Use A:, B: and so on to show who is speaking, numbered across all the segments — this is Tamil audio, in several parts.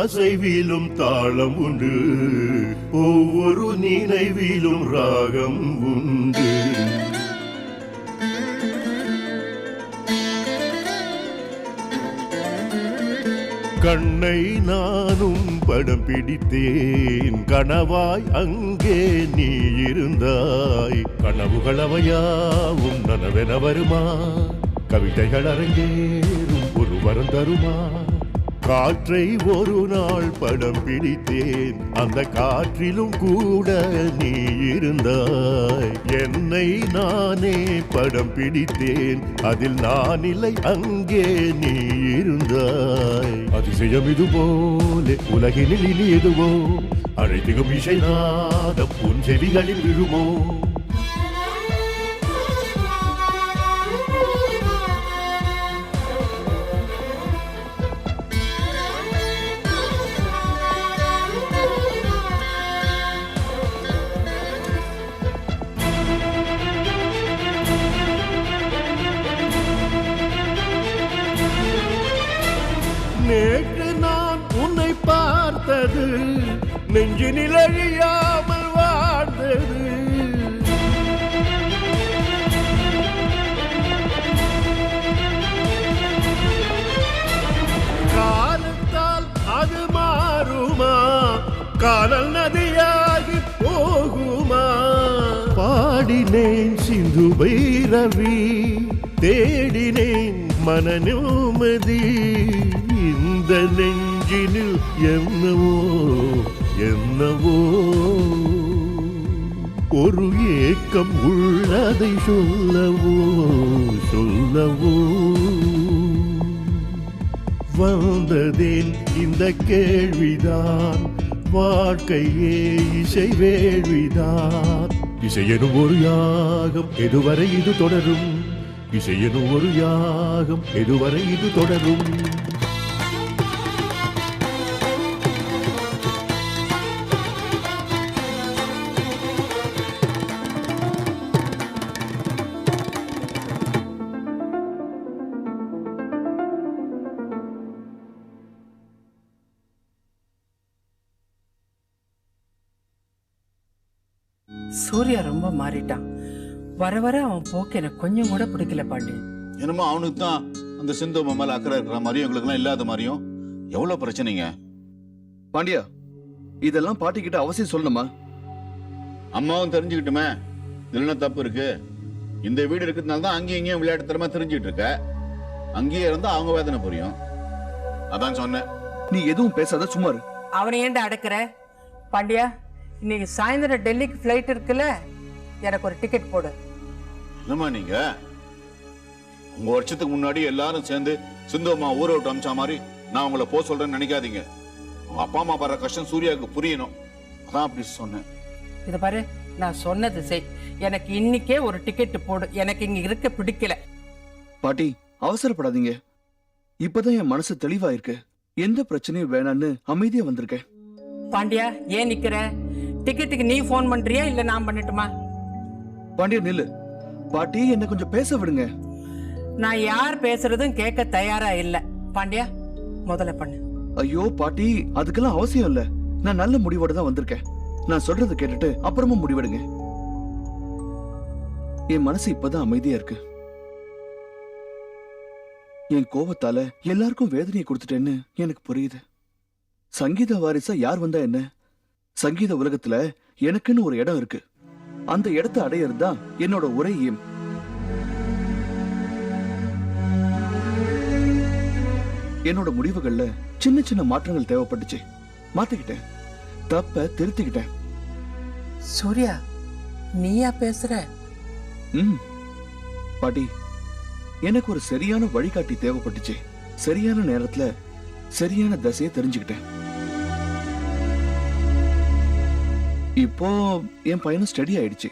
A: அசைவிலும் தாளம் உண்டு, ஒவ்வொரு நினைவிலும் ராகம் உண்டு. கண்ணை நானும் படம் பிடித்தேன், கனவாய் அங்கே நீ இருந்தாய். கனவுகள் அவையாவும் நனவென வருமா, கவிதைகள் அரங்கேறும் ஒரு வரம் தருமா. காற்றை ஒரு நாள் படம் பிடித்தேன், அந்த காற்றிலும் கூட நீ இருந்தாய். என்னை நானே படம் பிடித்தேன், அதில் நான் இல்லை அங்கே நீ இருந்தாய். அதிசயம் இது போல உலகினில் இனி எதுவோ, அழைத்திடும் இசை நாதம் உன் செவிகளில் விழுமோ. நேற்று நான் உன்னை பார்த்தது, நெஞ்சினில் அழியாமல் வாழ்ந்தது. காலத்தால் அது மாறுமா, காதல் நதியாகி போகுமா. பாடினேன் சிந்து பைரவி, தேடினேன் மன நிம்மதி. இந்த நெஞ்சினில் என்னவோ என்னவோ ஒரு ஏக்கம் உள்ளதை சொல்லவோ சொல்லவோ. வந்ததேன் இந்த கேள்விதான், வாழ்க்கையே இசை வேள்விதான். இசையெனும் ஒரு யாகம், எதுவரை இது தொடரும். இசையெனும் ஒரு யாகம், எதுவரை இது தொடரும்.
B: சூர்யா ரொம்ப மாறிட்டான். வர வர அவன் போக்கு எனக்கு கொஞ்சம் கூட பிடிக்கல பாண்டி.
C: என்னமோ அவனுக்கு தான் அந்த சிந்து மேல அக்கறை இருக்கிற மாதிரியும் எங்களுக்கு எல்லாம் இல்லாத மாதிரியும். எவ்வளவு பிரச்சனைங்க
D: பாண்டியா, இதெல்லாம் பாட்டி கிட்ட அவசியம் சொல்லணுமா?
C: அம்மாவும் தெரிஞ்சுக்கிட்டுமே, இதுல என்ன தப்பு இருக்கு? இந்த வீடு இருக்கிறதுனால தான் அங்கேயும் இங்கேயும் விளையாட்டு தரமா தெரிஞ்சுட்டு இருக்க. அங்கேயே இருந்தா அவங்க வேதனை புரியும். அதான் சொன்னேன்.
D: நீ எதுவும் பேசாத, சும்மா இரு.
B: அவனை ஏன்டா அடக்குற? பாண்டியா, இன்னைக்கு சாயந்தரம் டெல்லிக்கு ஃபிளைட் இருக்குல்ல, எனக்கு ஒரு டிக்கெட் போடு.
C: என்னம்மா நீங்க? உங்க வருஷத்துக்கு முன்னாடி எல்லாரும் சேர்ந்து சிந்து அம்மா ஊரை விட்டு அமிச்சா மாதிரி நான் உங்களை போக சொல்றேன்னு நினைக்காதீங்க. உங்க அப்பா அம்மா படுற கஷ்டம் சூர்யாவுக்கு புரியணும். அதான் அப்படி சொன்னேன்.
B: இத பாரு, நான் சொன்னது செய். எனக்கு இன்னைக்கே ஒரு டிக்கெட் போடு. எனக்கு இங்க இருக்க பிடிக்கல.
D: பாட்டி, அவசரப்படாதீங்க. இப்பதான் என் மனசு தெளிவா இருக்கு. எந்த பிரச்சனையும் வேணான்னு அமைதியா வந்திருக்கேன்.
B: பாண்டியா, ஏன் நிக்கிற? டிக்கெட்டுக்கு நீ போன் பண்றியா இல்ல நான் பண்ணட்டுமா?
D: பாண்டியா நில்லு. பாட்டி, என்ன கொஞ்சம் பேச விடுங்க.
B: நான் யார் பேசுறதும் கேட்க தயாரா இல்ல. பாண்டியா, முதல்ல பண்ணு.
D: ஐயோ பாட்டி, அதுக்கெல்லாம் அவசியம் இல்ல. நான் நல்ல முடிவோட தான் வந்திருக்கேன். நான் சொல்றதை கேட்டுட்டு அப்புறமா முடிவெடுங்க. என் மனசு இப்பதான் அமைதியா இருக்கு. என் கோபத்தால எல்லாருக்கும் வேதனையை கொடுத்துட்டேன்னு எனக்கு புரியுது. சங்கீத வாரிசா யார் வந்தா என்ன? சங்கீத உலகத்துல எனக்குன்னு ஒரு இடம் இருக்கு. அந்த இடத்தை அடையிறது தான் என்னோட ஒரே எய்ம். என்னோட முடிவுகள்ல சின்ன சின்ன மாற்றங்கள் தேவைப்பட்டுச்சு. மாத்திக்கிட்டேன். தப்ப திருத்திக்கிட்டேன்.
B: சூர்யா, நீயா பேசுற?
D: பாட்டி, எனக்கு ஒரு சரியான வழிகாட்டி தேவைப்பட்டுச்சு. சரியான நேரத்துல சரியான தசையை தெரிஞ்சுக்கிட்டேன். இப்போ என் பையனும் ஸ்டடி ஆயிடுச்சு.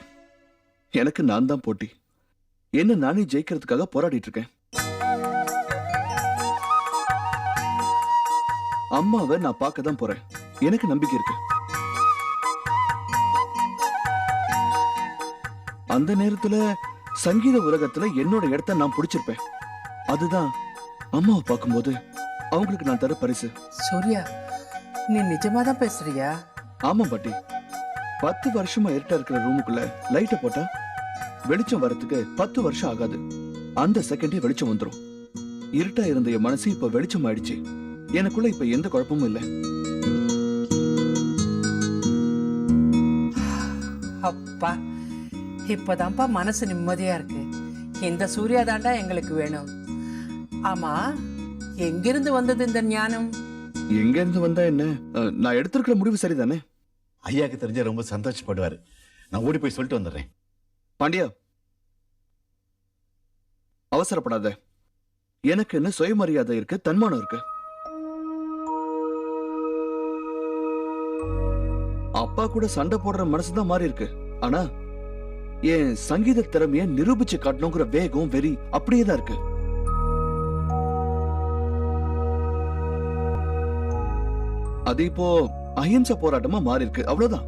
D: எனக்கு நான் தான் போட்டி. என்ன நானே ஜெயிக்கிறதுக்காக போராடிட்டு இருக்கேன். அம்மாவை நான் பார்க்க தான் போறேன். எனக்கு நம்பிக்கை இருக்கு. அந்த நேரத்துல சங்கீத உலகத்துல என்னோட இடத்த நான் பிடிச்சிருப்பேன். அதுதான் அம்மாவை பார்க்கும்போது அவங்களுக்கு நான் தர பரிசு.
B: சூர்யா, நீ நிஜமா தான் பேசுறியா?
D: ஆமா பாட்டி, 10 வருஷமா இருட்டா இருக்கிற ரூமுக்குள்ள லைட்டை போட்டா வெளிச்சம் வரதுக்கு 10 வருஷம் ஆகாது. அந்த செகண்டே வெளிச்சம் வந்துடும். இருட்டா இருந்த என் மனசு இப்ப வெளிச்சம் ஆயிடுச்சு. எனக்குள்ள இப்ப எந்த குழப்பமும் இல்லை.
B: அப்பா, இப்பதான்ப்பா மனசு நிம்மதியா இருக்கு. இந்த சூர்யா தாண்டா எங்களுக்கு வேணும். ஆமா, எங்கிருந்து வந்தது இந்த ஞானம்?
D: எங்க இருந்து வந்தா என்ன? நான் எடுத்திருக்கிற முடிவு சரிதானே?
C: ஐயாக்கு தெரிஞ்ச ரொம்ப சந்தோஷப்படுவாரு. நான் ஓடி போய் சொல்லிட்டு வந்துடுறேன்.
D: பாண்டியா, அவசரப்படாத. எனக்குன்னு சுயமரியாதை இருக்கு, தன்மானம் இருக்கு. அப்பா கூட சண்டை போடுற மனசுதான் மாறி இருக்கு. ஆனா என் சங்கீத திறமைய நிரூபிச்சு காட்டணுங்கிற வேகம், வெறி அப்படியேதான் இருக்கு. அது இப்போ அஹிம்சை போராட்டமா மாறி இருக்கு, அவ்வளவுதான்.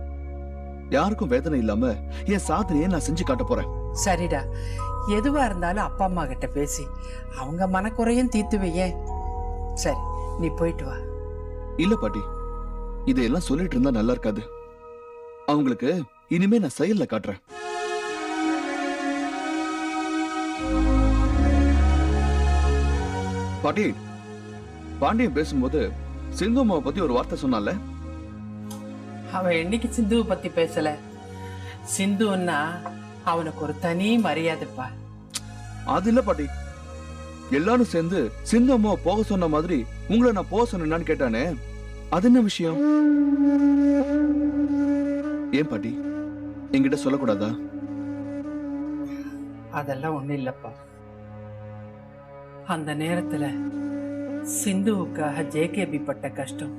D: யாருக்கும் வேதனை இல்லாம என் சாதனையை நான் செஞ்சு காட்ட போறேன்.
B: சரிடா, எதுவா இருந்தாலும் அப்பா அம்மா கிட்ட பேசி அவங்க மனக்குறையும் தீர்த்து வையேன். சரி, நீ போயிட்டு வா.
D: இல்ல பாட்டி, இதையெல்லாம் சொல்லிட்டு இருந்தா நல்லா இருக்காது. அவங்களுக்கு இனிமே நான் செயல்ல காட்டுறேன். பாட்டி, பாண்டியன் பேசும்போது சிந்து அம்மாவை பத்தி ஒரு வார்த்தை சொன்னால.
B: அவன் என்னைக்கு சிந்துவை பத்தி பேசல. சிந்துன்னா அவனுக்கு ஒரு தனி மரியாதைப்பா.
D: அது இல்ல பாட்டி, எல்லாரும் சேர்ந்து சிந்து அம்மாவை போக சொன்ன மாதிரி உங்களை நான் போக சொன்னேன்னு கேட்டானே, அது என்ன விஷயம்? ஏன் பாட்டி, என்கிட்ட சொல்லக்கூடாதா?
B: அதெல்லாம் ஒண்ணு இல்லப்பா. அந்த நேரத்துல சிந்துவுக்காக ஜேகேபி பட்ட கஷ்டம்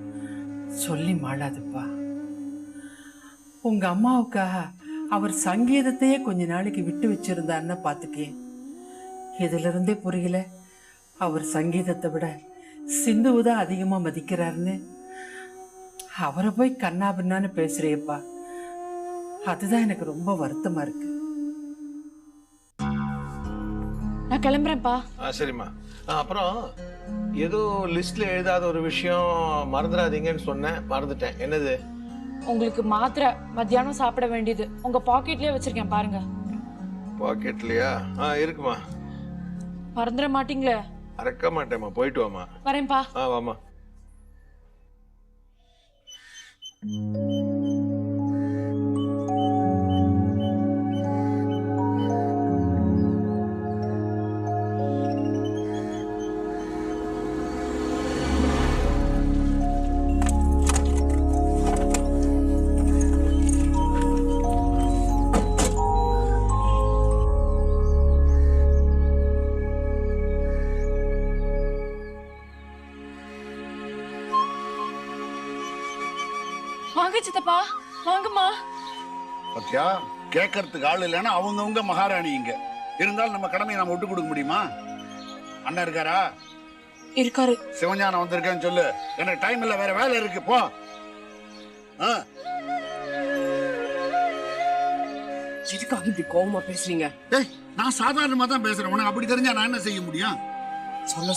B: சொல்லி மாளாதுப்பா. உங்க அம்மாவுக்காக அவர் சங்கீதத்தையே கொஞ்ச நாளைக்கு விட்டு வச்சிருந்தாருன்னா பாத்துக்கே. இதுல இருந்தே புரியல அவர் சங்கீதத்தை விட சிந்துவுதான் அதிகமா மதிக்கிறாருன்னு. அவரை போய் கண்ணா பின்னான்னு பேசுறியப்பா. அதுதான் எனக்கு ரொம்ப வருத்தமா இருக்கு.
E: நான் கிளம்புறேன்ப்பா.
F: சரிம்மா. அப்புறம் ஏதோ லிஸ்ட்ல எழுதாத ஒரு விஷயம் மறந்துடாதீங்கன்னு சொன்னேன், மறந்துட்டேன். என்னது?
E: உங்களுக்கு மாத்திரை மத்தியானம் சாப்பிட வேண்டியது உங்க பாக்கெட்லயே வச்சிருக்கேன் பாருங்க.
F: பாக்கெட்லயா? இருக்குமா.
E: மறந்துட மாட்டீங்களே?
F: மறக்க மாட்டேம்மா, போயிட்டு வாமா.
E: வரேன்ப்பா.
F: வாமா.
E: வாங்க சித்தப்பா, வாங்கம்மா.
G: பத்தியா, கேட்கறதுக்கு ஆள் இல்லைன்னா அவங்கவுங்க மகாராணி இங்க இருந்தாலும் நம்ம கடமையை நம்ம விட்டு கொடுக்க முடியுமா? அண்ணன் இருக்காரா?
E: இருக்காரு.
G: சிவஞானம் வந்திருக்கேன்னு சொல்லு. எனக்கு டைம் இல்ல, வேற வேலை இருக்கு, போ.
H: எதுக்காக இப்படி கோவமா பேசுறீங்க?
G: ஏய், நான் சாதாரணமா தான் பேசுறேன். உனக்கு அப்படி தெரிஞ்சா நான் என்ன செய்ய முடியும்?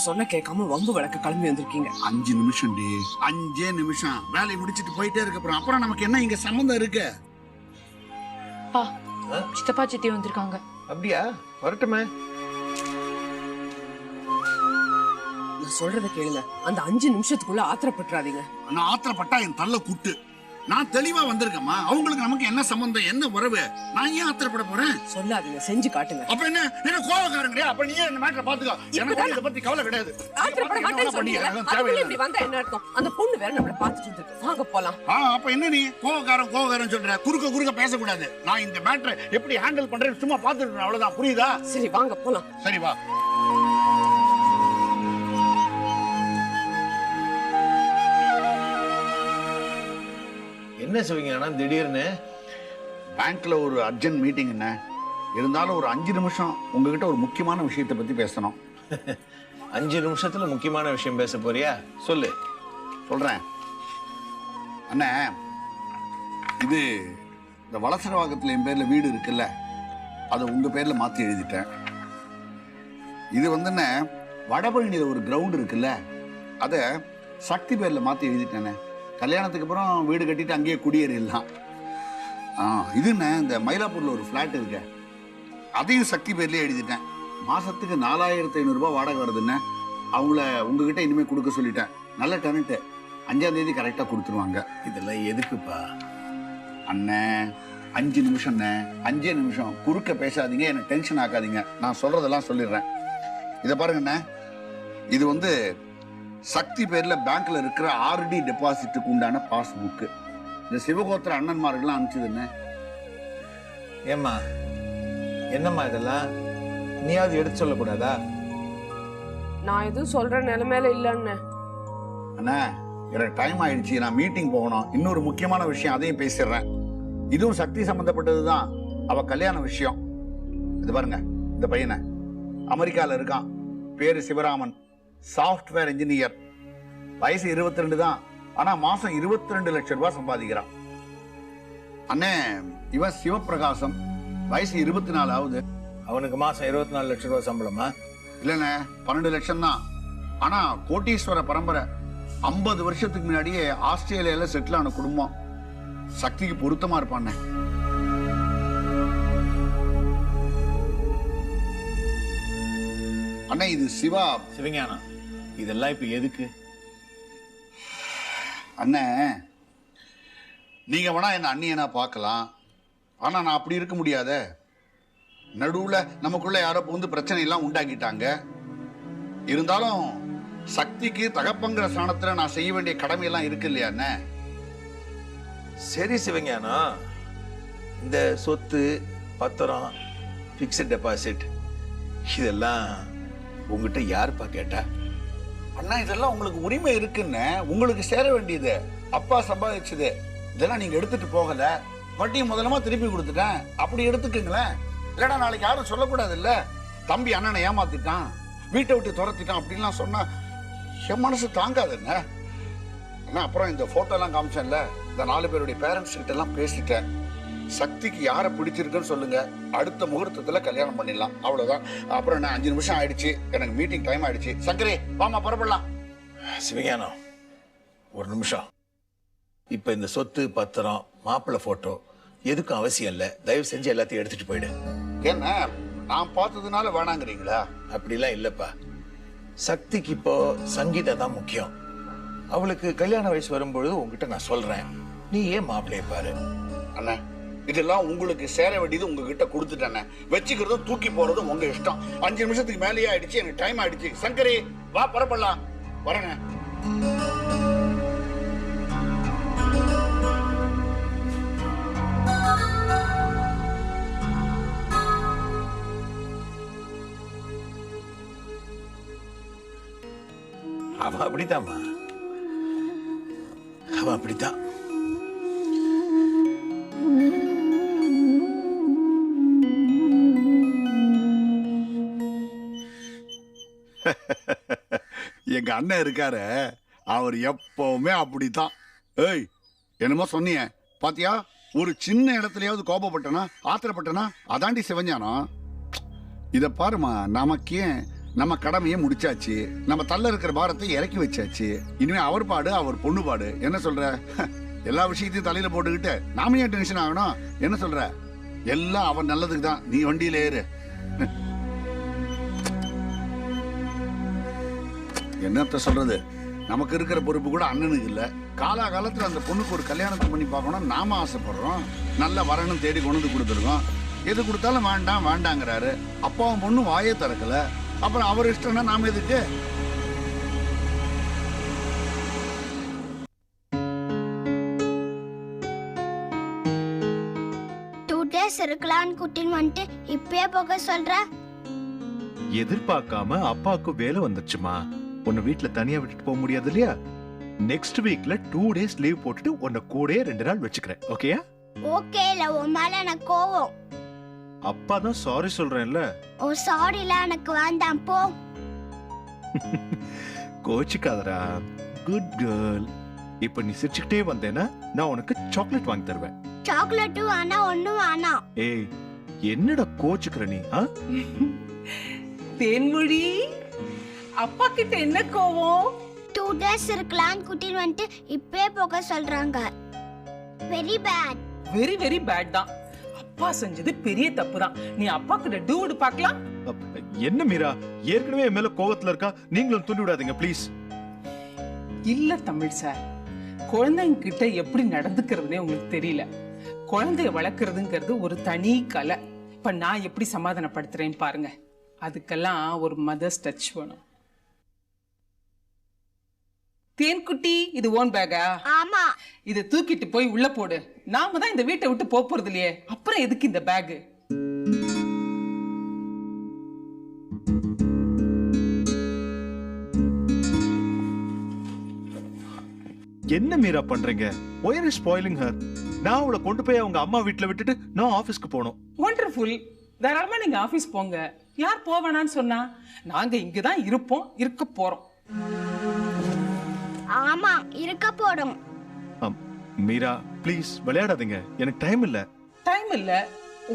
H: சொன்ன கேட்காம வம்பு வழக்கு கிளம்பி வந்திருக்கீங்க.
G: 5 நிமிஷம் டி, 5 நிமிஷம் வேலையை முடிச்சிட்டு போயிட்டே இருக்க போறோம். அப்புறம் நமக்கு என்ன இங்க சம்பந்தம் இருக்கு?
E: பா, சித்தப்பா சித்தி வந்திருக்காங்க.
F: அப்படியா? வரட்டுமே.
H: நான் சொல்றத கேளுங்க. அந்த 5 நிமிஷத்துக்குள்ள ஆத்திரப்பட்டுறாதீங்க.
G: நான் ஆத்திரப்பட்டா என் தள்ள குட்டு. நான் தெளிவா வந்திருக்கேம்மா. அவங்களுக்கு நமக்கு என்ன சம்பந்தம், என்ன உறவு? நான் ஏன் ஆத்திரப்பட போறேன்?
H: சொல்லாதீங்க, செஞ்சு காட்டுங்க.
G: அப்ப என்ன கோவக்காரங்க? அப்ப நீ இந்த மேட்டரை பாத்துக்கோ. எனக்கு இத பத்தி கவலை கிடையாது.
H: ஆத்திரப்பட மாட்டேன்னு சொன்னீங்க. அதுக்குள்ள இப்படி வந்தா என்ன அர்த்தம்? அந்த பொண்ணு வேற நம்மள பாத்துட்டு இருக்கு. வாங்க போலாம்.
G: அப்ப என்ன நீ கோவக்காரன் சொல்ற? குறுக்க பேசக்கூடாது. நான் இந்த மேட்டரை எப்படி ஹேண்டில் பண்றேன்னு சும்மா பாத்துட்டு அவ்வளவுதான். புரியுதா?
H: சரி வாங்க போலாம்.
G: சரி வா.
F: என்ன செய்வீங்க திடீர்னு?
G: பேங்க்ல ஒரு அர்ஜென்ட் மீட்டிங். என்ன இருந்தாலும் ஒரு 5 நிமிஷம் உங்ககிட்ட ஒரு முக்கியமான விஷயத்தை பத்தி பேசணும்.
F: 5 நிமிஷத்துல முக்கியமான விஷயம் பேச போறியா? சொல்லு.
G: சொல்றேன் அண்ணே. இது இந்த வலசரவாக்கத்துல என் பேர்ல வீடு இருக்குல்ல, அதை உங்க பேர்ல மாத்தி எழுதிட்டேன். இது என்ன வடபழனியில ஒரு கிரவுண்ட் இருக்குல்ல, அதை சக்தி பேர்ல மாத்தி எழுதிட்டேனே. கல்யாணத்துக்கு அப்புறம் வீடு கட்டிட்டு அங்கேயே குடியேறிடலாம். இதுன்னு இந்த மயிலாப்பூர்ல ஒரு ஃப்ளாட் இருக்கு, அதையும் சக்தி பேர்லயே எழுதிட்டேன். மாசத்துக்கு 4500 ரூபாய் வாடகை வருதுன்னு அவங்கள உங்ககிட்ட இனிமே கொடுக்க சொல்லிட்டேன். நல்ல டெனண்ட், 5ஆம் தேதி கரெக்டா கொடுத்துருவாங்க.
F: இதெல்லாம் எதுக்குப்பா?
G: அண்ணே 5 நிமிஷம்ண்ணே, 5 நிமிஷம். குறுக்க பேசாதீங்க, எனக்கு டென்ஷன் ஆக்காதீங்க. நான் சொல்றதெல்லாம் சொல்லிடுறேன். இதை பாருங்கண்ணே, இது வந்து சக்தி பேர்ல பேங்க்ல இருக்கிற ஆர்டி டெபாசிட்டுக்கு உண்டான பாஸ்புக்கு. இந்த சிவகோத்திர அண்ணன்மார்கள்லாம் அனுப்பிச்சதுண்ணே.
F: ஏம்மா என்னம்மா இதெல்லாம்? நீயாவது எடுத்து சொல்லக்கூடாதா?
H: நான் எதுவும் சொல்ற நிலைமையில இல்லன்னு.
G: அண்ணா எனக்கு டைம் ஆயிடுச்சு, நான் மீட்டிங் போகணும். இன்னொரு முக்கியமான விஷயம், அதையும் பேசிடுறேன். இதுவும் சக்தி சம்பந்தப்பட்டது தான், அவ கல்யாண விஷயம். இது பாருங்க, இந்த பையனை அமெரிக்கால இருக்கான், பேரு சிவராமன், சாஃப்ட்வேர் இன்ஜினியர். வயசு 22 தான், ஆனா மாசம் 22 லட்சம் ரூபாய் சம்பாதிக்கிறான். அண்ணே இவன் சிவபிரகாசம், வயசு 24 ஆகுது.
F: அவனுக்கு மாசம் 24 லட்சம் ரூபாய் சம்பளமா?
G: இல்லைண்ணே 12 லட்சம் தான். ஆனா கோட்டீஸ்வர பரம்பரை. 50 வருஷத்துக்கு முன்னாடியே ஆஸ்திரேலியால செட்டில் ஆன குடும்பம். சக்திக்கு பொருத்தமா இருப்பான். அண்ணா இது சிவா.
F: சிவஞானம், இதெல்லாம் இப்ப எதுக்கு?
G: அண்ணே நீங்க வேணா என்ன அண்ணியனா பார்க்கலாம், ஆனா நான் அப்படி இருக்க முடியாத. நடுவுல நமக்குள்ள யாரோ புகுந்து பிரச்சனை எல்லாம் உண்டாக்கிட்டாங்க. இருந்தாலும் சக்திக்கு தகப்பங்கிற ஸ்தானத்துல நான் செய்ய வேண்டிய கடமை எல்லாம் இருக்கு இல்லையா அண்ணே?
F: சரி சிவஞானம், இந்த சொத்து பத்திரம் பிக்ஸட் டெபாசிட் இதெல்லாம் உங்ககிட்ட யாருப்பா கேட்டா?
G: அண்ணா இதெல்லாம் உங்களுக்கு உரிமை இருக்குன்னு, உங்களுக்கு சேர வேண்டியது. அப்பா சம்பாதிச்சது, இதெல்லாம் நீங்க எடுத்துட்டு போகல. வட்டி முதலமா திருப்பி கொடுத்துட்டேன், அப்படி எடுத்துக்குங்களேன். இல்லடா நாளைக்கு யாரும் சொல்லக்கூடாது இல்ல, தம்பி அண்ணனை ஏமாத்திட்டான், வீட்டை விட்டு துரத்திட்டான் அப்படின்லாம் சொன்னா என் மனசு தாங்காதுங்க. அண்ணா அப்புறம் இந்த போட்டோ எல்லாம் காமிச்சேன்ல, இந்த 4 பேருடைய பேரண்ட்ஸ் கிட்ட எல்லாம் பேசிட்டேன். சக்திக்கு யாரை பிடிச்சிருக்குன்னு சொல்லுங்க, அடுத்த முகூர்த்தத்துல கல்யாணம் பண்ணிடலாம், அவ்வளவுதான். அப்புறம் என்ன 5 நிமிஷம் ஆயிடுச்சு, எனக்கு மீட்டிங் டைம் ஆயிடுச்சு. சங்கரே வாமா புறப்படலாம்.
F: சிவஞானம் ஒரு நிமிஷம். இப்ப இந்த சொத்து பத்திரம் மாப்பிள்ளை போட்டோ எதுக்கும் அவசியம் இல்ல, தயவு செஞ்சு எல்லாத்தையும் எடுத்துட்டு போயிடு.
G: என்ன நான் பார்த்ததுனால வேணாங்கிறீங்களா?
F: அப்படிலாம் இல்லப்பா. சக்திக்கு இப்போ சங்கீதா தான் முக்கியம். அவளுக்கு கல்யாண வயசு வரும்பொழுது உங்ககிட்ட நான் சொல்றேன், நீ ஏன் மாப்பிள்ளைய பாரு.
G: அண்ணா இதெல்லாம் உங்களுக்கு சேர வேண்டியது உங்ககிட்ட கொடுத்துட்டேன், வச்சுக்கிறதும் தூக்கி போறதும் உங்க இஷ்டம். 5 நிமிஷத்துக்கு மேலேயே ஆயிடுச்சு, எனக்கு டைம் ஆயிடுச்சு. சங்கரி வா புறப்படலாம், வரேங்க.
F: அவன் அப்படித்தாம்மா, அவன் அப்படித்தான்.
G: எங்க அண்ணன் இருக்காரு, அவர் எப்பவுமே அப்படித்தான். ஏய் என்னமோ சொன்னீங்க பாத்தியா, ஒரு சின்ன இடத்துலயாவது கோபப்பட்டனா ஆத்திரப்பட்டனா அதாண்டி சிவஞானம். இத பாருமா, நமக்கே நம்ம கடமையை முடிச்சாச்சு, நம்ம தள்ள இருக்கிற பாரத்தை இறக்கி வச்சாச்சு. இனிமே அவர் பாடு அவர் பொண்ணு பாடு. என்ன சொல்ற? எல்லா விஷயத்தையும் தலையில போட்டுக்கிட்டு நாம ஏன் டென்ஷன் ஆகணும்? என்ன சொல்ற? எல்லாம் அவன் நல்லதுக்கு தான். நீ வண்டியில ஏறு. என்னத்த சொல்றது, நமக்கு இருக்கிற பொறுப்பு கூட அண்ணனுக்கு இல்ல. காலாகாலத்துல அந்த பொண்ணுக்கு ஒரு கல்யாணத்தை பண்ணி பார்க்கணும் நாம ஆசைப்படுறோம். நல்ல வரணும் தேடி கொண்டு வந்து கொடுத்துருக்கோம். எது கொடுத்தாலும் வேண்டாம் வேண்டாங்கிறாரு. அப்பாவும் பொண்ணு வாயே திறக்கல, அப்புறம் அவர் இஷ்டம்னா நாம எதுக்கு?
I: இருக்கலாம்னு கூட்டின்னு வந்துட்டு இப்பயே போக சொல்ற.
A: எதிர்பார்க்காம அப்பாவுக்கு வேலை வந்துச்சுமா, உன்னை வீட்டுல தனியா விட்டுட்டு போக முடியாது இல்லையா? நெக்ஸ்ட் வீக்ல 2 days லீவ் போட்டுட்டு உன்னை கூடயே 2 நாள் வச்சுக்கிறேன். ஓகேயா?
I: ஓகே இல்ல, உன் மேல எனக்கு கோவம்.
A: அப்பா தான் சாரி சொல்றேன்ல.
I: ஓ சாரில எனக்கு வேண்டாம் போ.
A: கோச்சிக்காதடா, குட் கேர்ள். இப்ப நீ சிரிச்சுக்கிட்டே வந்தேன்னா நான் உனக்கு சாக்லேட் வாங்கி தருவேன்.
I: சாக்லேட்டும் ஆனா ஒண்ணும் வேணாம்.
A: ஏய் என்னடா கோச்சுக்கிற நீ?
B: தேன்மொழி, அப்பா கிட்ட என்ன கோவம்?
I: 2 days இருக்கலாம்னு கூட்டிட்டு வந்துட்டு இப்பவே போக சொல்றாங்க. Very bad.
B: Very very bad தான். அப்பா செஞ்சது பெரிய தப்பு தான். நீ அப்பா கிட்ட டூடு பார்க்கலாம்.
A: என்ன மீரா, ஏற்கனவே என் மேல கோவத்துல இருக்கா, நீங்களும் தூண்டி விடாதீங்க ப்ளீஸ்.
B: இல்ல தமிழ் சார், குழந்தைங்க கிட்ட எப்படி நடந்துக்கிறதுனே உங்களுக்கு தெரியல. குழந்தைய வளர்க்கறதுங்கிறது ஒரு தனி கலை. இப்ப நான் எப்படி சமாதானப்படுத்துறேன்னு பாருங்க. அதுக்கெல்லாம் ஒரு மதர்ஸ் டச் வேணும். தேன்குட்டி, இது ஓன் பேக்கா?
I: ஆமா.
B: இதை தூக்கிட்டு போய் உள்ள போடு. நாம தான் இந்த வீட்டை விட்டு போறது இல்லையே, அப்புறம் எதுக்கு இந்த பேக்?
A: என்ன மீரா பண்றீங்க? Why are you spoiling her? நான் அவளை கொண்டு போய் அவங்க அம்மா வீட்டுல விட்டுட்டு நான் ஆபீஸ்க்கு போகணும்.
B: வண்டர்ஃபுல். தாராளமா நீங்க ஆபீஸ் போங்க. யார் போவேனான்னு சொன்னா? நாங்க இங்கதான் இருப்போம், இருக்க போறோம்.
I: ஆமா, இருக்க போறோம்.
A: மீரா ப்ளீஸ் விளையாடாதீங்க, எனக்கு டைம் இல்ல.
B: டைம் இல்ல?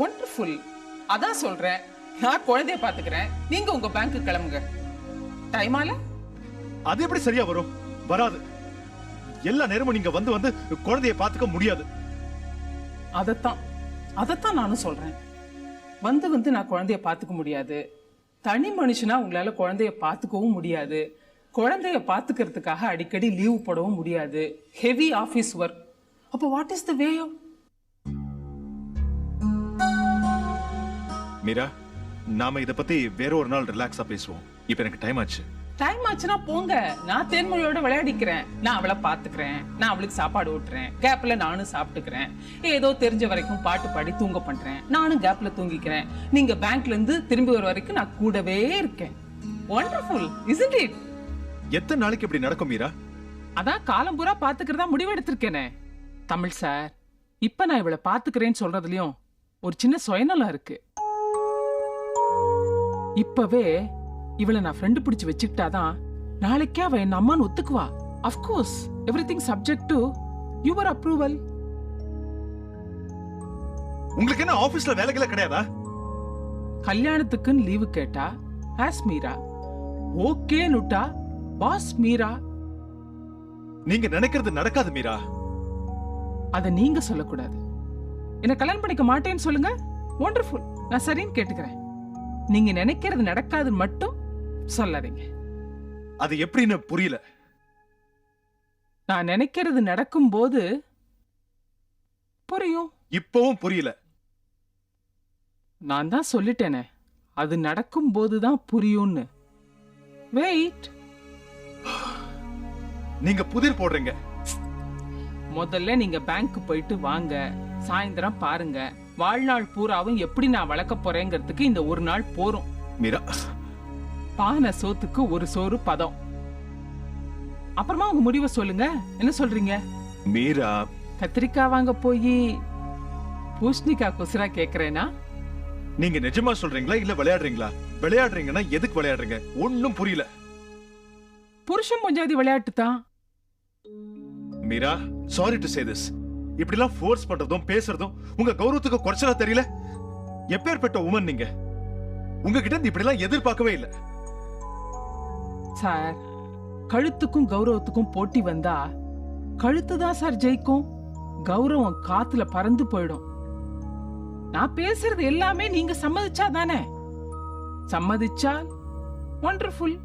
B: வண்டர்ஃபுல். அதான் சொல்றேன், நான் குழந்தைய பாத்துக்கிறேன், நீங்க உங்க பேங்க்கு கிளம்புங்க. டைம் ஆல?
A: அது எப்படி சரியா வரும்? வராது. எல்லா நேரமும் நீங்க வந்து வந்து குழந்தைய பாத்துக்க முடியாது.
B: அதத்தான் நானும் சொல்றேன். வந்து நான் குழந்தைய பாத்துக்க முடியாது. தனி மனுஷனா உங்களால குழந்தைய பாத்துக்கவும் முடியாது. குழந்தைய பாத்துக்கிறதுக்காக அடிக்கடி லீவ் போடவும் முடியாது. Heavy office work. அப்போ வாட் இஸ் த வே?
A: மீரா, நாம இத பத்தி வேற ஒரு நாள் ரிலாக்ஸா பேசுவோம். இப்போ எனக்கு டைம் ஆச்சு.
B: டைம் ஆச்சுன்னா போங்க. நான் தேன்மொழியோட விளையாடிக்கிறேன். நான் அவளை பாத்துக்கிறேன், நான் அவளுக்கு சாப்பாடு ஊட்டுறேன், கேப்ல நானும் சாப்பிட்டுக்கிறேன். ஏதோ தெரிஞ்ச வரைக்கும் பாட்டு பாடி தூங்க பண்றேன், நானும் கேப்ல தூங்கிக்கிறேன். நீங்க பேங்க்ல இருந்து திரும்பி வர வரைக்கும் நான் கூடவே இருக்கேன். Wonderful, isn't it?
A: எத்தனை நாளைக்கு இப்படி நடக்கும் மீரா?
B: அதான் காலம் பூரா பாத்துக்கிறதா முடிவெடுத்திருக்கேனே. தமிழ் சார், இப்ப நான் இவளை பாத்துக்கிறேன்னு சொல்றதுலயும் ஒரு சின்ன சுயநலம் இருக்கு. இப்பவே இவளை நான் ஃப்ரெண்டு பிடிச்சு வச்சுக்கிட்டாதான் நாளைக்கே அவ என் அம்மான்னு ஒத்துக்குவா. Of course everything subject to your approval.
A: உங்களுக்கு என்ன ஆபீஸ்ல வேலைகளே கிடையாதா?
B: கல்யாணத்துக்குன்னு லீவு கேட்டா ஆஸ் மீரா, ஓகே நுட்டா பாஸ் மீரா.
A: நீங்க நினைக்கிறது நடக்காது மீரா.
B: அத நீங்க சொல்லக்கூடாது. என்ன கல்யாணம் பண்ணிக்க மாட்டேன்னு சொல்லுங்க. வண்டர்ஃபுல், நான் சரின்னு கேட்டுக்கிறேன். நீங்க நினைக்கிறது நடக்காது மட்டும் சொல்லாதீங்க.
A: அது எப்படின்னு புரியல.
B: நான் நினைக்கிறது நடக்கும் போது புரியும்.
A: இப்பவும் புரியல.
B: நான் தான் சொல்லிட்டேனே, அது நடக்கும் போதுதான் புரியும்னு. வெயிட்.
A: நீங்க புதிர் போடுறீங்க.
B: முதல்ல நீங்க பேங்க் போயிட்டு வாங்க, சாயந்தரம் பாருங்க. வாழ்நாள் பூராவும் எப்படி நான் வளர்க்க போறேங்கிறதுக்கு இந்த ஒரு நாள் போரும்.
A: மீரா,
B: பானை சோத்துக்கு ஒரு சோறு பதம். அப்புறமா உங்க முடிவை சொல்லுங்க. என்ன சொல்றீங்க?
A: மீரா,
B: கத்திரிக்காய் வாங்க போய் பூஷ்ணிக்காய் குசுரா கேக்குறேனா?
A: நீங்க நிஜமா சொல்றீங்களா இல்ல விளையாடுறீங்களா? விளையாடுறீங்கன்னா எதுக்கு விளையாடுறீங்க? ஒண்ணும் புரியல.
B: புருஷன் பொஞ்சாதி விளையாட்டு தான்.
A: Meera, sorry to say this. இப்படிலாம் ஃபோர்ஸ் பண்றதும் பேசுறதும் உங்க கௌரவத்துக்கு குறைச்சலா தெரியல? எப்பேற்பட்ட உமன் நீங்க? உங்ககிட்ட இருந்து இப்படிலாம் எதிர்பார்க்கவே இல்லை.
B: சார், கழுத்துக்கும் கௌரவத்துக்கும் போட்டி வந்தா கழுத்து தான் சார் ஜெயிக்கும். கௌரவம் காத்துல பறந்து போயிடும். நான் பேசுறது எல்லாமே நீங்க சம்மதிச்சா தானே? சம்மதிச்சால் வண்டர்ஃபுல்.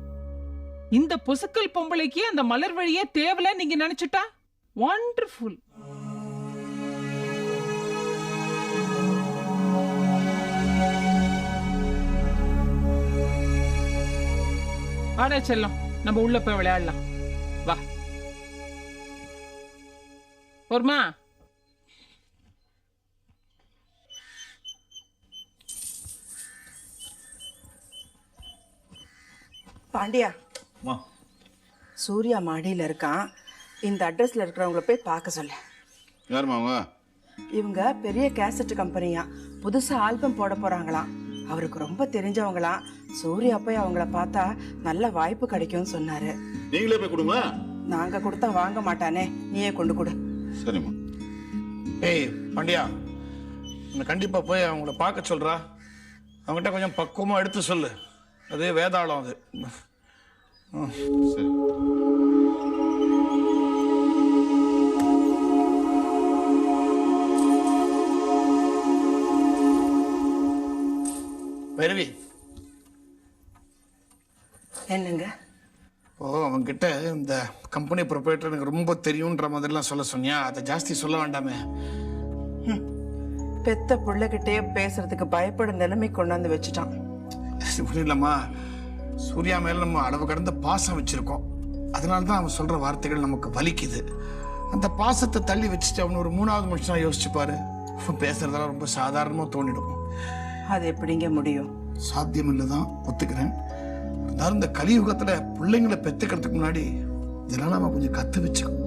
B: இந்த பொசுக்கல் பொம்பளைக்கு அந்த மலர் வழியே தேவல நீங்க நினைச்சுட்டா வண்டர்ஃபுல். வாடா செல்லம், நம்ம உள்ள போய் விளையாடலாம். வா ஒருமா.
J: பாண்டியா, சூர்யா மாடியில் இருக்கான். இந்த அட்ரஸ்ல இருக்கிறவங்கள போய் பார்க்க சொல்ல.
C: யாருமா அவங்க?
J: இவங்க பெரிய கேசட் கம்பெனியா, புதுசா ஆல்பம் போட போறாங்களாம். அவருக்கு ரொம்ப தெரிஞ்சவங்களாம். சூர்யா போய் அவங்கள பார்த்தா நல்ல வாய்ப்பு கிடைக்கும்னு சொன்னாரு.
C: நீங்களே போய் கொடுங்க.
J: நாங்க கொடுத்தா வாங்க மாட்டானே, நீயே கொண்டு கொடு.
C: சரிம்மா.
G: ஏய் பாண்டியா, கண்டிப்பா போய் அவங்கள பார்க்க சொல்றா. அவங்ககிட்ட கொஞ்சம் பக்குவமா எடுத்து சொல்லு. அது வேதாளம் அது.
C: சரி.
F: பைரவி,
J: என்னங்க?
F: அவன்கிட்ட இந்த கம்பெனி ப்ரொப்ரைட்டர் எனக்கு ரொம்ப தெரியுன்ற மாதிரிலாம் சொல்ல சொன்னியா? அதை ஜாஸ்தி சொல்ல வேண்டாமே.
J: பெத்த பிள்ளைகிட்டே பேசுறதுக்கு பயப்பட நிலைமை கொண்டாந்து வச்சுட்டான்.
F: இப்படி இல்லம்மா, சூர்யா மேல நம்ம அளவு கடந்த பாசம் வச்சிருக்கோம். அதனால தான் அவன் சொல்ற வார்த்தைகள் நமக்கு வலிக்குது. அந்த பாசத்தை தள்ளி வச்சுட்டு அவன் ஒரு 3வது மனுஷனா யோசிச்சு பாரு. அவன் பேசுறதெல்லாம் ரொம்ப சாதாரணமா தோணிடும்.
J: அது எப்படிங்க முடியும்?
F: சாத்தியம் இல்லைதான், ஒத்துக்கிறேன். இருந்தாலும் இந்த கலியுகத்துல பிள்ளைங்களை பெத்துக்கிறதுக்கு முன்னாடி இதெல்லாம் நாம கொஞ்சம் கத்து வச்சுக்கணும்.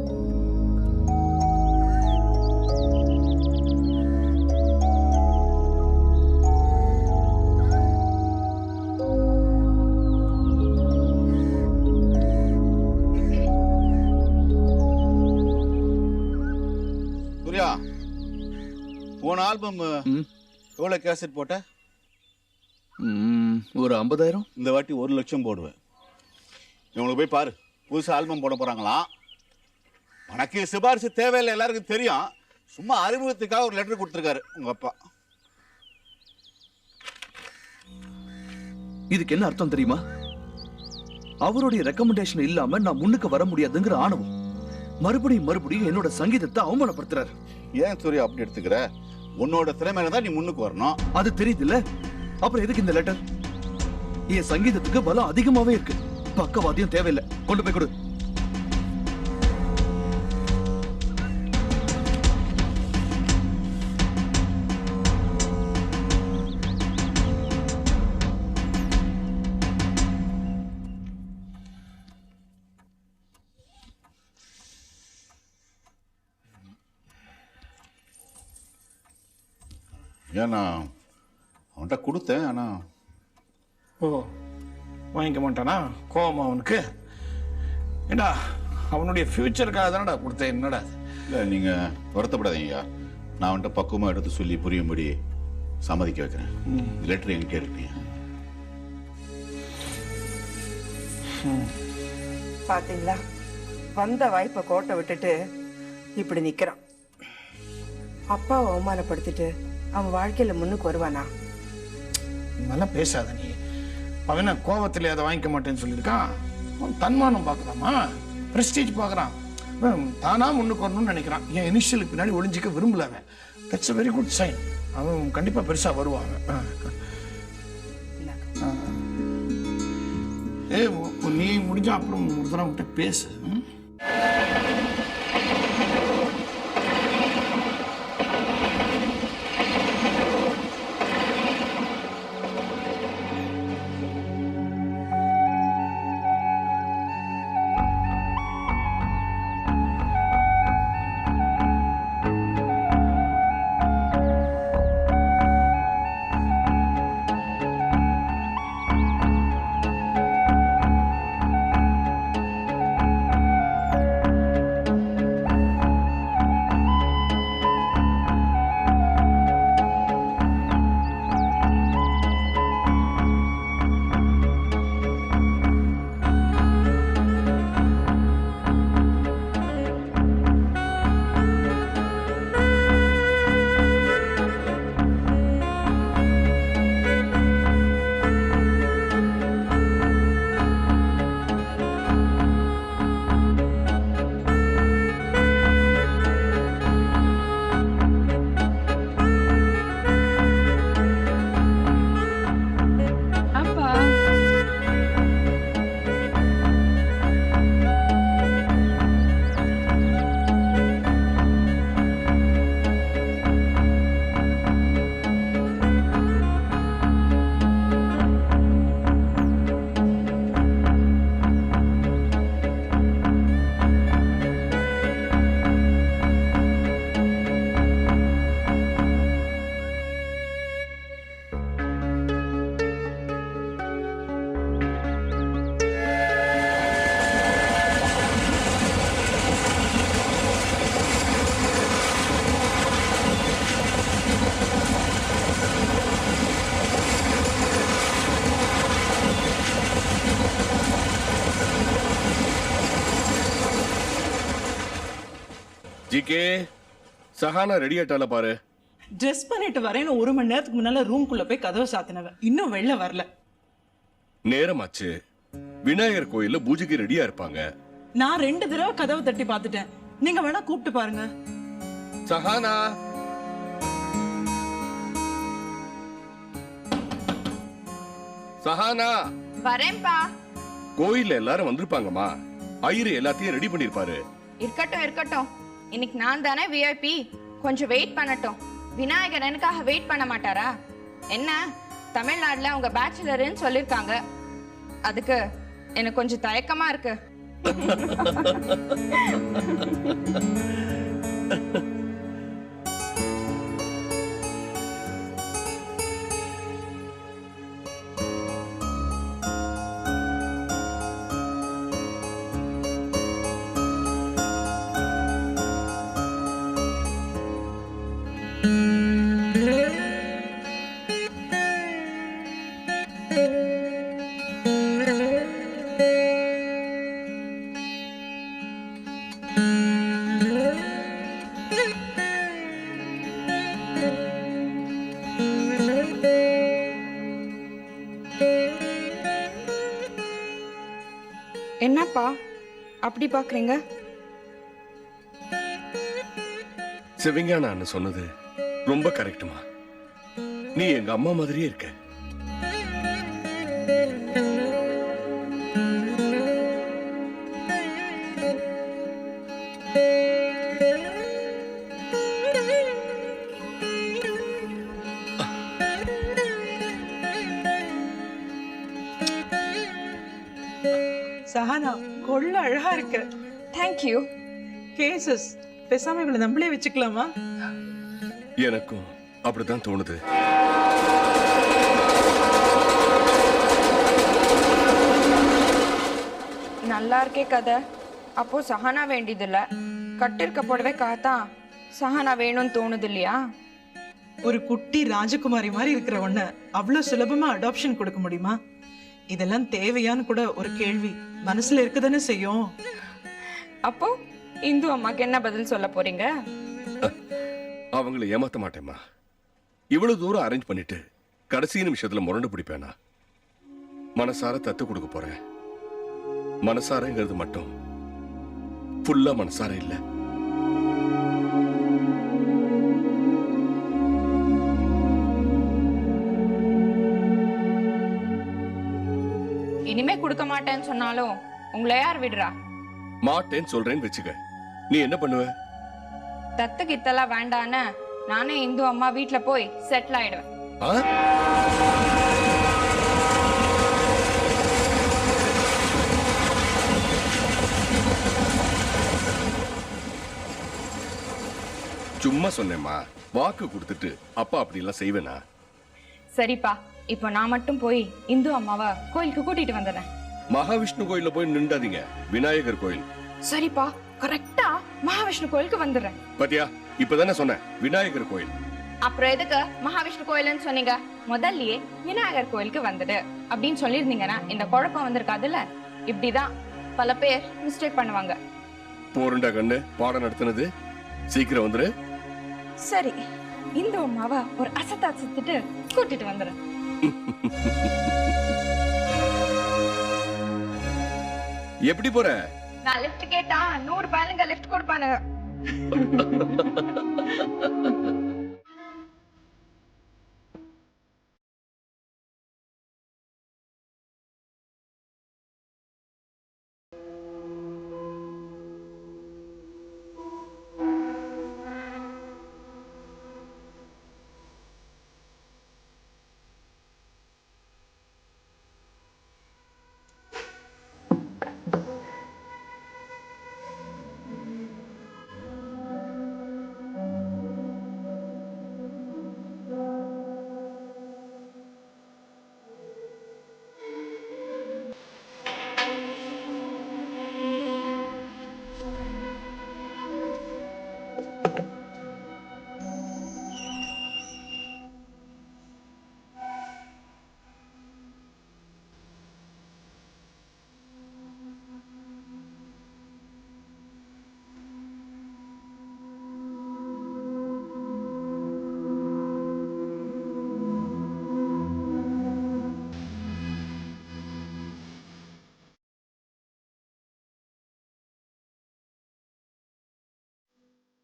C: சூர்யா, போன ஆல்பம் எவ்வளவு கேசட் போட்ட?
D: ஒரு 50,000.
C: இந்த வாட்டி 1 லட்சம் போடுவேன். இவங்களுக்கு போய் பாரு, புதுசு ஆல்பம் போட போறாங்களாம். உனக்கு சிபாரிசு தேவையில்லை, எல்லாருக்கும் தெரியும். சும்மா அறிமுகத்துக்காக ஒரு லெட்டர் கொடுத்துருக்காரு உங்க அப்பா.
D: இதுக்கு என்ன அர்த்தம் தெரியுமா? அவருடைய ரெக்கமெண்டேஷன் இல்லாம நான் முன்னுக்கு வர முடியாதுங்கிற ஆணவம். மறுபடியும் என்னோட சங்கீதத்தை அவமானப்படுத்துறாரு.
C: ஏன் சூர்யா அப்படி எடுத்துக்கிற? உன்னோட திறமையில தான் நீ முன்னுக்கு வரணும்.
D: அது தெரியுது இல்ல? அப்புறம் எதுக்கு இந்த லெட்டர்? என் சங்கீதத்துக்கு பலம் அதிகமாவே இருக்கு. பக்கவாதியம் தேவையில்லை. கொண்டு போய் கொடு.
C: ஏன்னா அவன்கிட்ட கொடுத்தேன். ஆனா
F: வாங்கிக்க மாட்டானா? கோவமா அவனுக்கு? ஏண்டா, அவனுடைய ஃபியூச்சருக்காக தானடா கொடுத்தேன். என்னடா
C: இல்லை, நீங்க வருத்தப்படாதீங்க. நான் அவன்கிட்ட பக்குவமா எடுத்து சொல்லி புரியும்படி சம்மதிக்க வைக்கிறேன். லெட்டர் என்கிட்ட இருக்கீங்க.
J: பாத்தீங்களா, வந்த வாய்ப்பை கோட்டை விட்டுட்டு இப்படி நிக்கிறான். அப்பாவை அவமானப்படுத்திட்டு அவன் வாழ்க்கையில முன்னுக்கு வருவானா?
F: நல்லா பேசாத நீ. அவன் கோவத்திலே அதை வாங்கிக்க மாட்டேன்னு சொல்லியிருக்கான். அவன் தன்மானம் பார்க்கறாமா, பிரஸ்டீஜ் பார்க்கறான். தானா முன்னுக்கு வரணும்னு நினைக்கிறான். என் இனிஷியலுக்கு பின்னாடி ஒளிஞ்சிக்க விரும்பலவன். That's a very good sign. அவன் கண்டிப்பா பெருசா வருவாங்க. நீ முடிஞ்சா அப்புறம் ஒரு தடவை விட்டு பேசு.
K: ஜிகே, சஹானா ரெடி ஆயிட்டால பாரு.
J: ட்ரெஸ் பண்ணிட்டு வரேன்னு 1 மணி நேரத்துக்கு முன்னால ரூம்குள்ள போய் கதவை சாத்தினவன் இன்னும் வெளில வரல.
K: நேரமாச்சு. விநாயகர் கோயில்ல பூஜைக்கு ரெடியா இருப்பாங்க.
J: நான் 2 தடவை கதவை தட்டி பார்த்துட்டேன். நீங்க வேணா கூப்பிட்டு பாருங்க.
K: சஹானா, சஹானா.
L: வரேன்பா.
K: கோயில்ல எல்லாரும் வந்திருப்பாங்கம்மா. ஐயரு எல்லாத்தையும் ரெடி பண்ணிருப்பாரு.
L: இருக்கட்டும் இருக்கட்டும். இன்னைக்கு நான் தானே விஐபி. கொஞ்சம் வெயிட் பண்ணட்டும். விநாயகர் எனக்காக வெயிட் பண்ண மாட்டாரா? என்ன தமிழ்நாடுல அவங்க பேச்சுலர்னு சொல்லிருக்காங்க. அதுக்கு எனக்கு கொஞ்சம் தயக்கமா இருக்கு. என்னப்பா அப்படி பாக்குறீங்க?
K: சிவஞான அண்ணன் சொன்னது ரொம்ப கரெக்டுமா. நீ எங்க அம்மா மாதிரியே இருக்க.
J: சஹானா கொள்ள அழகா இருக்கு.
L: தேங்க்யூ.
J: கேசஸ் பேசாம இவளை நம்மளே வச்சுக்கலாமா?
K: எனக்கும் அப்படிதான் தோணுது.
L: நல்லா இருக்கே கதை. அப்போ சஹானா வேண்டியதில்ல. கட்டிருக்க புடவை காத்தா சஹானா வேணும்னு தோணுது இல்லையா?
J: ஒரு குட்டி ராஜகுமாரி மாதிரி இருக்கிற ஒண்ண அவ்வளவு சுலபமா அடாப்ஷன் கொடுக்க முடியுமா? இதெல்லாம் தேவையான்னு கூட ஒரு கேள்வி மனசுல இருக்கதானே செய்யும்.
L: அப்போ இந்து அம்மாக்கு என்ன பதில் சொல்ல போறீங்க?
K: அவங்களை ஏமாத்த மாட்டேம்மா. இவ்வளவு தூரம் அரேஞ்ச் பண்ணிட்டு கடைசி நிமிஷத்துல முரண்டு பிடிப்பேனா? மனசார தத்து கொடுக்க போறேன். மனசாரங்கிறது மட்டும் ஃபுல்லா மனசார இல்ல.
L: இனிமே கொடுக்க மாட்டேன்னு சொன்னாலும் உங்களை யார் விடுறா?
K: மாட்டேன்னு சொல்றேன்னு வச்சுக்க. நீ என்ன பண்ணுவ?
L: தத்து கித்தெல்லாம் வேண்டான்னு நானே இந்து அம்மா வீட்டுல போய் செட்டில் ஆயிடுவேன்.
K: சும்மா சொன்னேம்மா. வாக்கு கொடுத்துட்டு அப்பா அப்படி எல்லாம் செய்வேனா?
L: சரிப்பா, இப்போ நான் மட்டும் போய் இந்து அம்மாவை கோயிலுக்கு கூட்டிட்டு வந்துடுறேன்.
K: மகாவிஷ்ணு கோயில்ல போய் நின்றாதீங்க. விநாயகர் கோயில்.
L: சரிப்பா, கரெக்டா மகாவிஷ்ணு கோயிலுக்கு வந்துடுறேன்.
K: பாத்தியா, இப்பதானே சொன்னேன் விநாயகர் கோயில்.
L: அப்புறம் எதுக்கு மகாவிஷ்ணு கோயில்னு சொன்னீங்க? முதல்லயே விநாயகர் கோயிலுக்கு வந்துடு அப்படின்னு சொல்லியிருந்தீங்கன்னா இந்த குழப்பம் வந்திருக்காதுல்ல. இப்படிதான் பல பேர் மிஸ்டேக் பண்ணுவாங்க.
K: போருண்டா கண்ணு, பாடம் நடத்துனது. சீக்கிரம் வந்துரு.
L: சரி, இந்து அம்மாவை ஒரு அசத்தா அசத்துட்டு கூட்டிட்டு வந்துடுறேன்.
K: எப்படி போற?
L: நான் லிஃப்ட் கேட்டா 100 பயலுங்க லிஃப்ட் கொடுப்பானுங்க.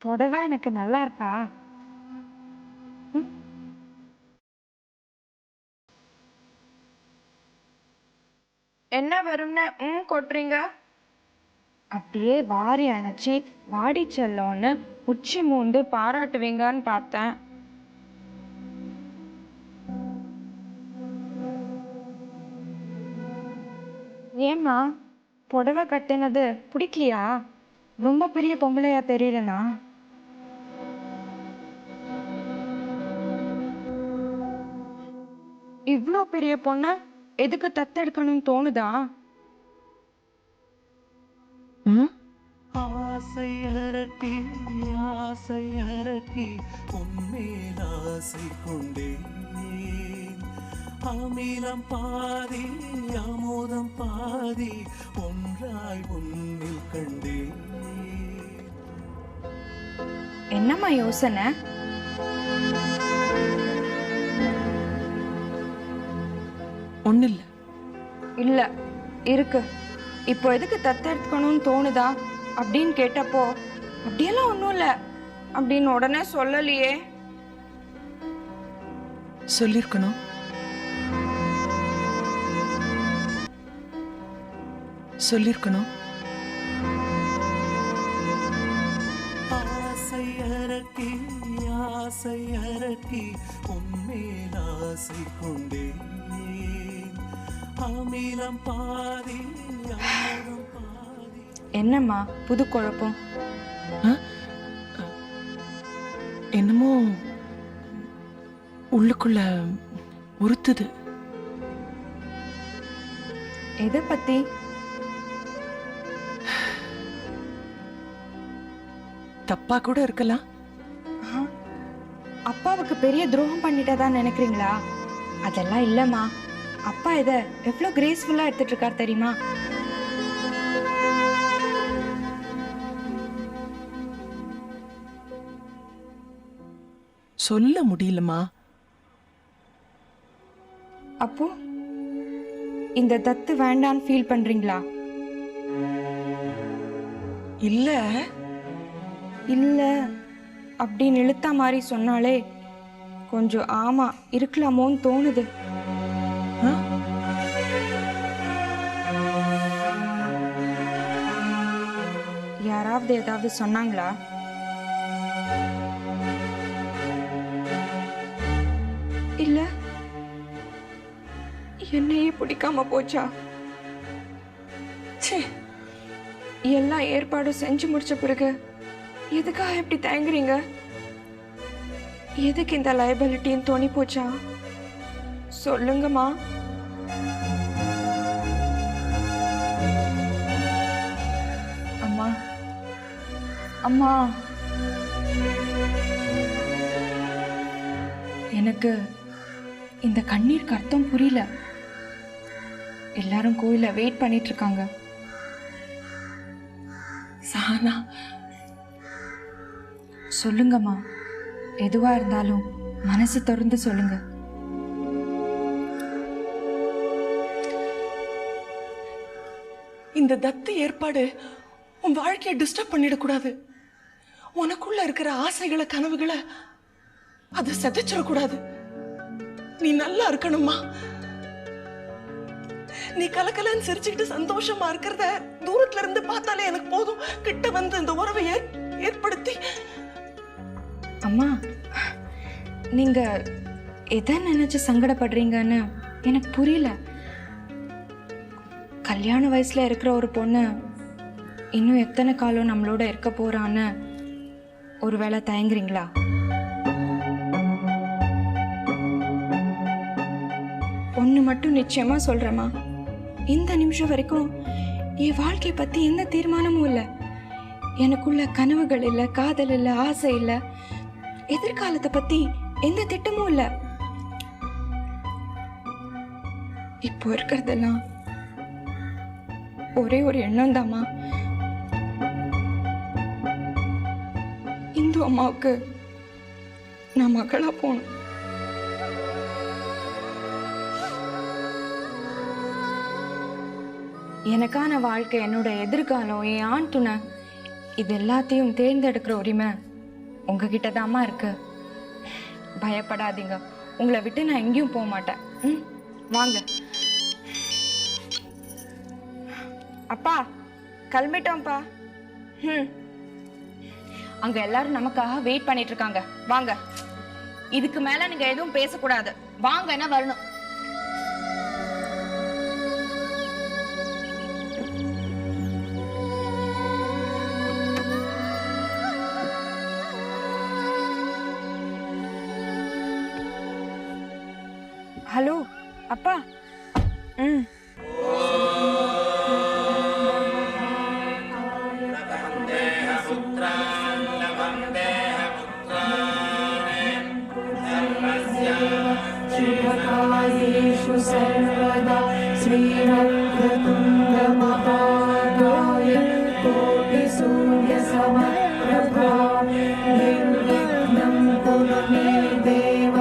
L: புடவை எனக்கு நல்லா இருக்கா? என்ன வரும்னு கொட்டுறீங்க? அப்படியே வாரி அணைச்சி வாடி செல்லோன்னு உச்சி மூண்டு பாராட்டுவீங்கன்னு பார்த்தேன். ஏம்மா புடவை கட்டினது பிடிக்கலையா? ரொம்ப பெரிய பொம்பளையா தெரியலனா? இவ்வளோ பெரிய பொண்ண எதுக்கு தத்தெடுக்கணும்னு தோணுதா?
M: ஆசை அரட்டி ஆசை அரட்டி உன்மேல் ஆசை கொண்டேன். அமிலம் பாதி அமுதம் பாதி ஒன்றாய் உன்னில் கண்டேன்.
L: என்னம்மா யோசனை?
B: ஒண்ணு இல்ல.
L: இல்ல இருக்கு. இப்போ எதுக்கு தத்தெடுக்கணும்னு தோணுதா அப்படின்னு கேட்டப்போ அப்படியெல்லாம் ஒன்றும் இல்லை அப்படின்னு உடனே சொல்லலையே.
B: சொல்லிருக்கணும். சொல்லிருக்கணும்.
M: ஆசை அரட்டி ஆசை அரட்டி உன்மேல் ஆசை கொண்டேன். அமிலம் பாதி அமுதம் பாதி.
L: என்னம்மா புது குழப்பம்?
B: என்னமோ உள்ளுக்குள்ள உறுத்துது.
L: எதை பத்தி?
B: தப்பா கூட இருக்கலாம்.
L: அப்பாவுக்கு பெரிய துரோகம் பண்ணிட்டதா நினைக்கிறீங்களா? அதெல்லாம் இல்லம்மா. அப்பா இதை எவ்வளோ கிரேஸ்ஃபுல்லா எடுத்துட்டு இருக்காரு தெரியுமா?
B: சொல்ல முடியலமா.
L: அப்போ இந்த தத்து வேண்டான்னு ஃபீல் பண்றீங்களா?
B: இல்ல
L: இல்ல அப்படின்னு இழுத்தா மாதிரி சொன்னாலே கொஞ்சம் ஆமா இருக்கலாமோன்னு தோணுது. யாராவது ஏதாவது சொன்னாங்களா? இல்ல என்னையே பிடிக்காம போச்சா? ச்சே, எல்லாம் ஏற்பாடும் செஞ்சு முடிச்ச பிறகு எதுக்காக எப்படி தயங்குறீங்க? எதுக்கு இந்த லைபிலிட்டின்னு தோணி போச்சா? சொல்லுங்கம்மா. அம்மா அம்மா எனக்கு இந்த கண்ணீருக்கு அர்த்தம் புரியல. எல்லாரும் கோயில வெயிட் பண்ணிட்டு இருக்காங்க.
B: சானா
L: சொல்லுங்கம்மா. எதுவா இருந்தாலும் மனசு திறந்து சொல்லுங்க.
B: இந்த தத்து ஏற்பாடு உன் வாழ்க்கையை டிஸ்டர்ப் பண்ணிடக்கூடாது. உனக்குள்ள இருக்கிற ஆசைகளை கனவுகளை அதை செதைச்சிடக்கூடாது. நீ நல்லா இருக்கணுமா. நீ கலக்கலன்னு சிரிச்சுக்கிட்டு சந்தோஷமா இருக்கிறத தூரத்துல இருந்து பார்த்தாலே எனக்கு போதும். கிட்ட வந்து இந்த உறவை ஏற்படுத்தி.
L: அம்மா, நீங்க எதை நினைச்சு சங்கடப்படுறீங்கன்னு எனக்கு புரியல. கல்யாண வயசுல இருக்கிற ஒரு பொண்ணு இன்னும் எத்தனை காலம் நம்மளோட இருக்க போறான்னு ஒருவேளை தயங்குறீங்களா? ஒண்ணு மட்டும் நிச்சயமா சொல்றேம்மா, இந்த நிமிஷம் வரைக்கும் என் வாழ்க்கையை பத்தி எந்த தீர்மானமும் இல்லை. எனக்குள்ள கனவுகள் இல்லை, காதல் இல்லை, ஆசை இல்லை, எதிர்காலத்தை பத்தி எந்த திட்டமும் இல்லை. இப்போ இருக்கிறதெல்லாம் ஒரே ஒரு எண்ணம் தாம்மா. இந்து அம்மாவுக்கு நான் மகளா போகணும். எனக்கான வாழ்க்கை, என்னோட எதிர்காலம், என் ஆண் துணை, இது எல்லாத்தையும் தேர்ந்தெடுக்கிற உரிமை உங்ககிட்ட தாம்மா இருக்கு. பயப்படாதீங்க, உங்களை விட்டு நான் எங்கேயும் போக மாட்டேன். ம், வாங்க. அப்பா கிளம்பிட்டோம்ப்பா. ம், அங்க எல்லாரும் நமக்காக வெயிட் பண்ணிட்டு இருக்காங்க. வாங்க. இதுக்கு மேல நீங்க எதுவும் பேசக்கூடாது. வாங்க, என்ன வரணும். ஹலோ அப்பா. ம்,
M: शुभकार्येषु सर्वदा श्रीवक्रतुण्डमहाकाय कोटिसूर्यसमप्रभा निर्विघ्नं कुरु मे देव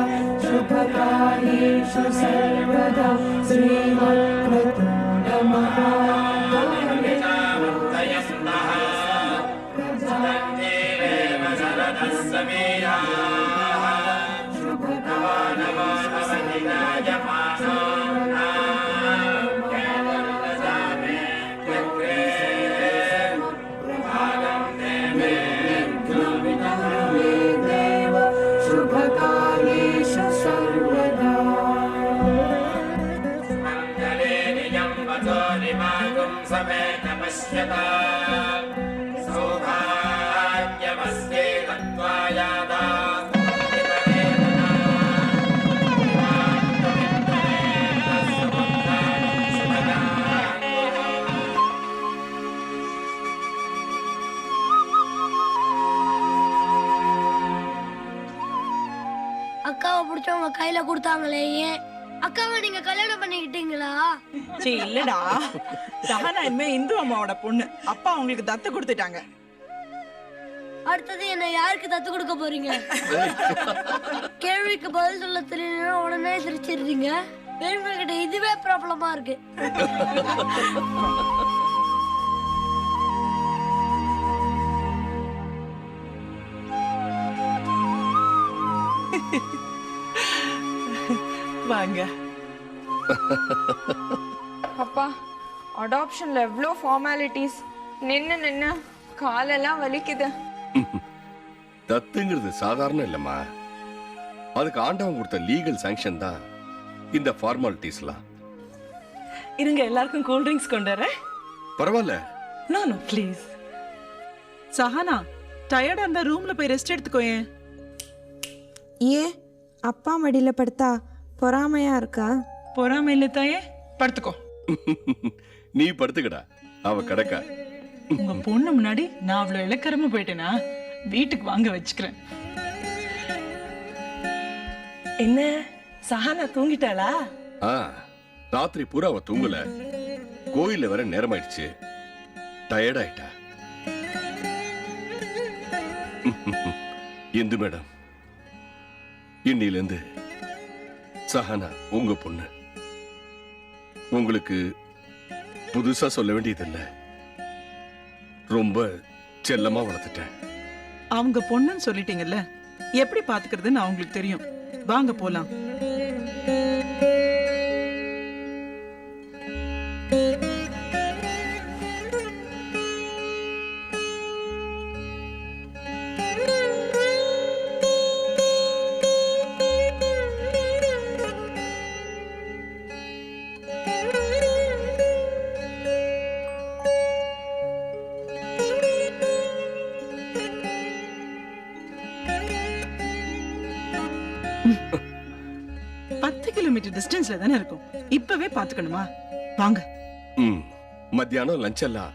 M: शुभकार्येषु सर्वदा शुभकार्येषु सर्वदा
I: அக்காவை பிடிச்சவங்க கையில கொடுத்தாங்களே, ஏன் அக்காவை நீங்க கல்யாணம் பண்ணிக்கிட்டீங்களா?
J: சீ, இல்லடா. சஹானா இனிமே இந்து அம்மாவோட பொண்ணு. அப்பா அவங்களுக்கு தத்து கொடுத்துட்டாங்க.
I: அடுத்தது என்ன யாருக்கு தத்து கொடுக்க போறீங்க? கேள்விக்கு பதில் சொல்ல தெரியல உடனே சிரிச்சிடுறீங்க. பெரியவங்க கிட்ட இதுவே ப்ராப்ளமா இருக்கு.
J: வாங்க.
L: அப்பா அடாப்ஷன்ல எவ்வளோ ஃபார்மாலிட்டிஸ். நின்னு நின்னு காலெல்லாம் வலிக்குது.
K: தத்துங்கிறது சாதாரண இல்லம்மா. அதுக்கு ஆண்டவன் கொடுத்த லீகல் சாங்ஷன் தான் இந்த ஃபார்மாலிட்டிஸ்லாம்.
J: இருங்க, எல்லாருக்கும் கூல் ட்ரிங்க்ஸ் கொண்டு வரேன்.
K: பரவாயில்ல.
J: No no please. சஹானா, டயர்டா இருந்தா ரூம்ல போய் ரெஸ்ட் எடுத்துக்கோயேன்.
N: ஏன் அப்பா மடியில படுத்தா பொறாமையா இருக்கா?
B: பொறாமை இல்ல தாயே, படுத்துக்கோ.
K: நீ படுத்துக்கடா, அவ கிடக்கா.
B: உங்க பொண்ணு முன்னாடி நான் அவ்வளவு இலக்கரமா போயிட்டேனா? வீட்டுக்கு வாங்க வச்சுக்கிறேன்.
J: என்ன சஹானா தூங்கிட்டாளா?
K: ராத்திரி பூரா அவ தூங்கல. கோயில்ல வர நேரம் ஆயிடுச்சு. டயர்ட் ஆயிட்டா. இந்து மேடம், இன்னிலிருந்து சஹானா உங்க பொண்ணு. உங்களுக்கு புதுசா சொல்ல வேண்டியதில்லை. ரொம்ப செல்லமா வளர்த்துட்டேன்.
B: அவங்க பொண்ணுன்னு சொல்லிட்டீங்கல்ல, எப்படி பாத்துக்கிறதுன்னு அவங்களுக்கு தெரியும். வாங்க போலாம். டிஸ்டன்ஸ்ல தானே இருக்கும். இப்பவே பாத்துக்கணுமா? வாங்க.
K: மத்தியானம் லஞ்ச் எல்லாம்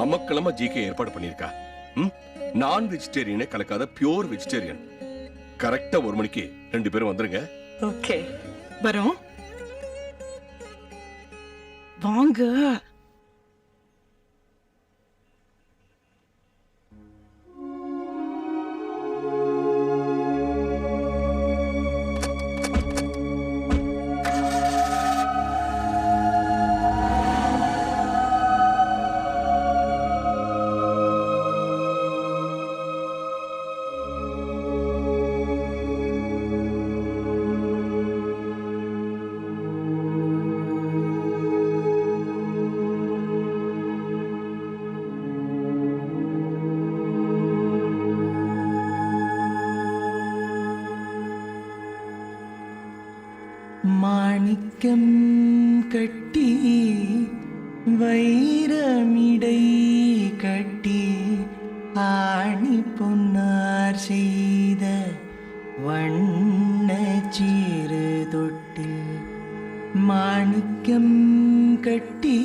K: அமக்களமா ஜிகே ஏற்பாடு பண்ணிருக்கா. நான் வெஜிடேரியனே கலக்காத பியூர் வெஜிடேரியன். கரெக்டா 1 மணிக்கு 2 பேரும் வந்துருங்க.
B: ஓகே, வரோம். வாங்க.
M: மாணிக்கம் கட்டி வைரமிடை கட்டி ஆணி பொன்னார் செய்த வண்ண சீறு தொட்டில் மாணிக்கம் கட்டி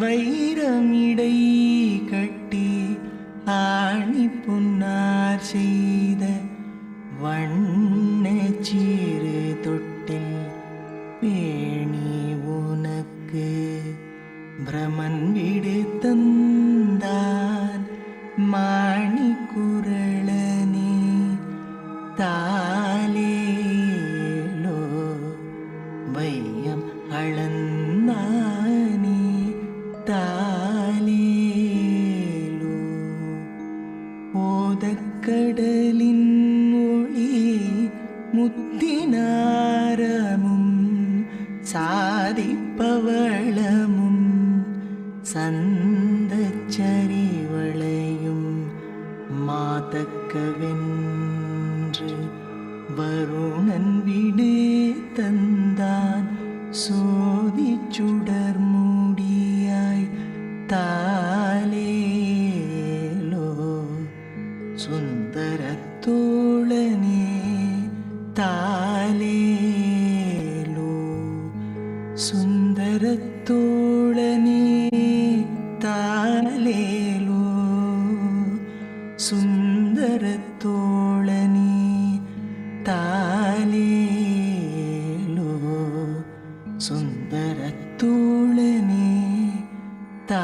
M: வைரமிடை கட்டி ஆணி பொன்னார் செய்த வண்ண சீறு தொட்டில் பேணி உனக்கு பிரமன் விடு தந்தான் மாணி குரளனே தாலேலோ வையம் அளந்தானே தாலேலோ ஓதக்கடலின் ஒளி முத்தினாரமும் சாதிப்பவளமும் சந்தச்சரிவளையும் மாதக்கவென்று வருணன் விடு தந்தான் சோதி சுடர் மூடியாய் தாலேலோ சுந்தர தோழனே தாலேலோ சுந்தர தோழனே தாலேலோ சுந்தர தோழனே தாலேலோ சுந்தர தோழனே தா